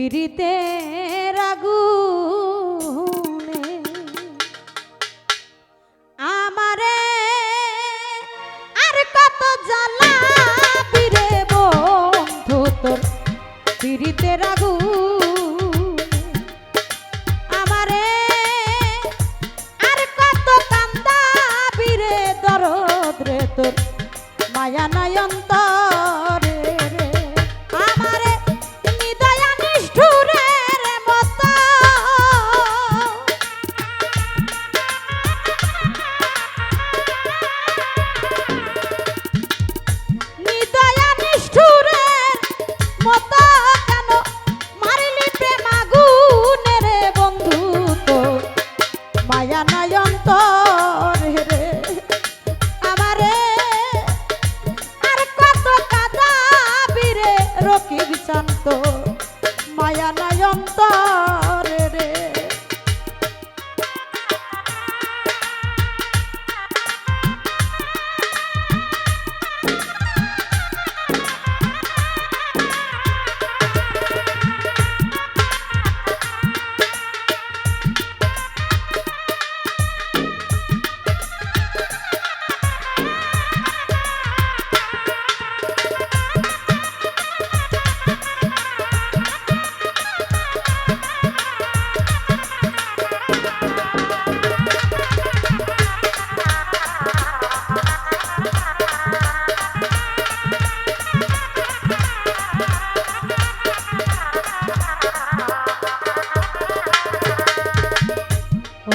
পিরিতের আগুনে আমারে আর কত জ্বালাবি রে বন্ধু তোর পিরিতের আগুনে আমারে আর কত কান্দাবি রে দরদ রে তোর মায়া নাই অন্তরে রে আমারে নিদয়া নিষ্ঠুরের মতো নিদয়া নিষ্ঠুরের মতো কেন মারিলি প্রেম আগুনে রে বন্ধু তোর মায়া নাই অন্তরে রে রকিব শান্ত মায়া নাই অন্তরে রে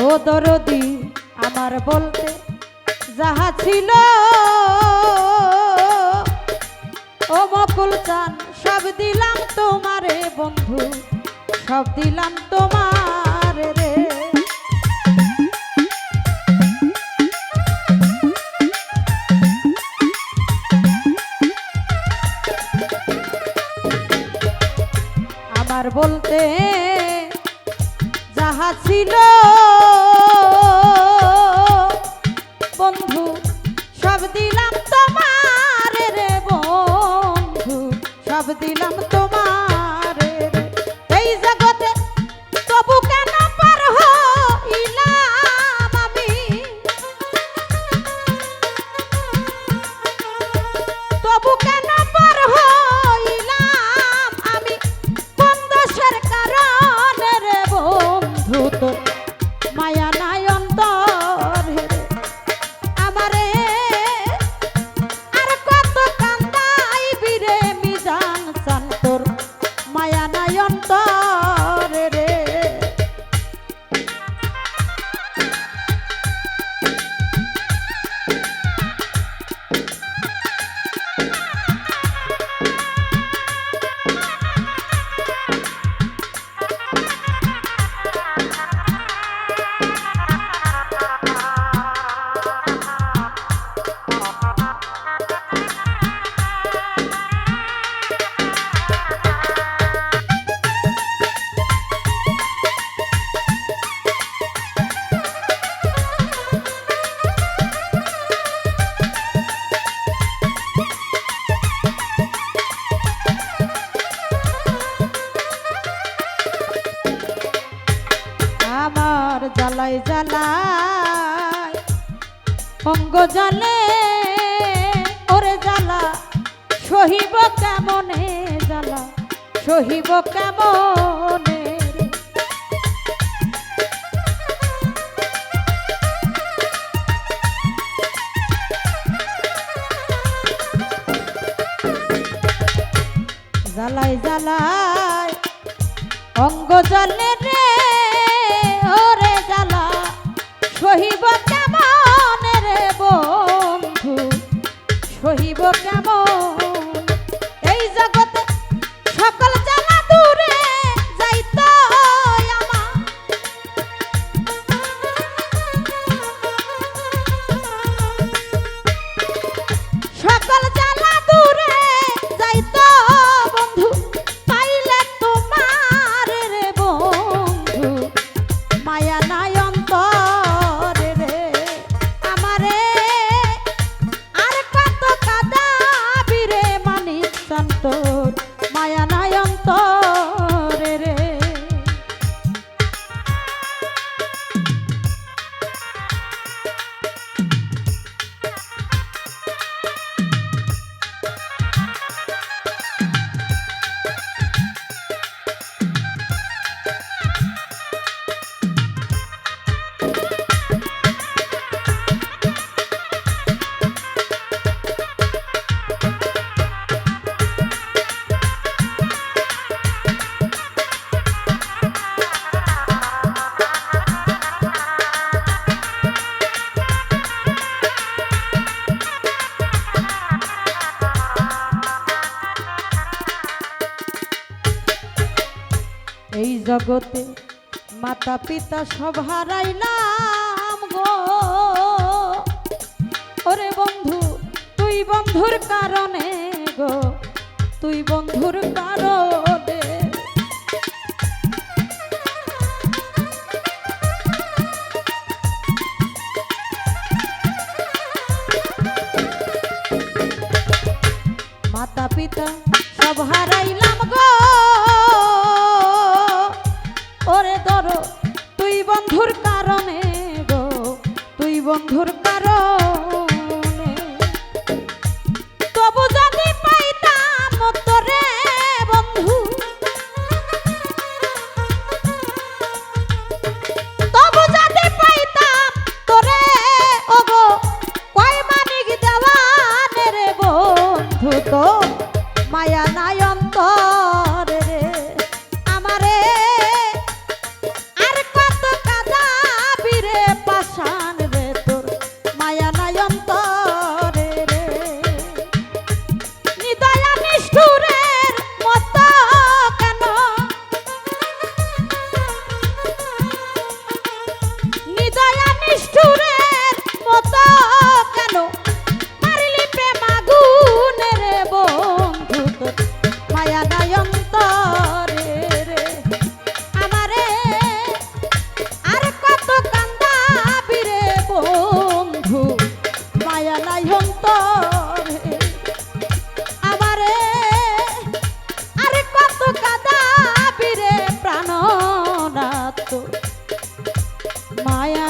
ও দরদি আমার বলতে যাহা ছিল ও মকুল চান সব দিলাম তোমারে বন্ধু সব দিলাম তোমার রে আমার বলতে যাহা ছিল বন্ধু সব দিলাম তোমার রে বন্ধু সব দিলাম তোমার রে এই জগতে তবু কেন পার হইলাম আমি তবু কেন পার হইলাম আমি কোন দোষের কারণে রে বন্ধু তোর মায়া নাই অন্তরে রে আমারে আর কত কান্দাইবি রে মিজান চান তোর মায়া নাই অন্তরে রে আমার জ্বালাই জ্বালাই অঙ্গ জ্বালে ওরে জ্বালা সহিব কেমনে জ্বালা সহিব কেমনে রে জ্বালাই জ্বালাই অঙ্গ জ্বলে রে ওরে জ্বালা সহিব কেমন রে বন্ধু সহিব কেমন এই জগতে সকল জ্বালা দূরে যাইতো আমার সকল জ্বালা দূরে যাইতো বন্ধু পাইলে তোমার রে বন্ধু জগতে মাতা পিতা সব হারাইলাম গো। ওরে বন্ধু তুই বন্ধুর কারণে গো, তুই বন্ধুর কারণে। মাতা পিতা সব হারাইলাম গো, ওরে ধরো তুই বন্ধুর কারণে গো, তুই বন্ধুর কারণে। তবু যদি পাইতাম তোরে বন্ধু, তবু যদি পাইতাম তোরে ওগো কয় মানিক দেওয়ানে রে বন্ধু, তো মায়া নাই অন্তরে রে আমারে। আর কত কাঁদাবি রে পাষাণ রে, তোর মায়া নাই অন্তরে রে। নিদয়া নিষ্ঠুরের মতো কেন, নিদয়া নিষ্ঠুরের মতো কেন মারিলি প্রেম আগুনে রে বন্ধু, তোর মায়া নাই অন্তরে রে আমারে। আর কত কান্দাবি রে বন্ধু, মায়া নাই অন্তরে আমারে। আর কত কাঁদাবি রে প্রাণনাথ, তোর মায়া